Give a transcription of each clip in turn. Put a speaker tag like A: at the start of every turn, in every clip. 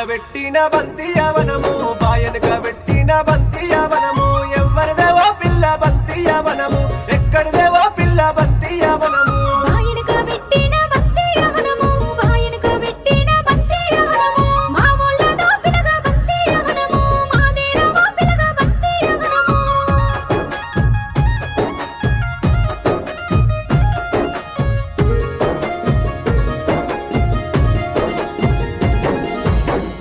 A: పెట్టిన బంతి యవనము బాయనక పెట్టిన బంతి యవనము ఎవరిదేవో పిల్ల బంతి యవనము ఎక్కడిదేవో పిల్ల బంతి యవనము
B: బాయనక పెట్టిన బంతి యవనము బాయనక పెట్టిన బంతి యవనము మా ఊళ్ళో పిల్లగా బంతి యవనము మాదేరవో పిల్లగా బంతి యవనము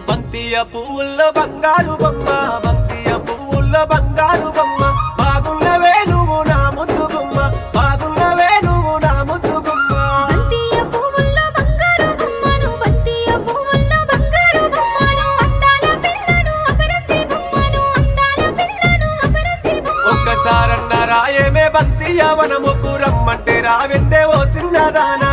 A: బంతియ పువ్వుల్లో బంగారు బొమ్మ బంతియ పువ్వుల్లో బంగారు బొమ్మ బాగున్నవే నువ్వు నా ముద్దు గుమ్మ బాగున్నవే నువ్వు నా ముద్దు గుమ్మ
B: బంతియ పువ్వుల్లో బంగారు బొమ్మను బంతియ పువ్వుల్లో బంగారు బొమ్మను అందాల పిల్లను అపరంజి బొమ్మను అందాల పిల్లను అపరంజి బొమ్మ
A: ఒక్కసారన్న రాయేమే బంతి యవనముకు రమ్మంటే రావెందే ఓ సిన్నదానా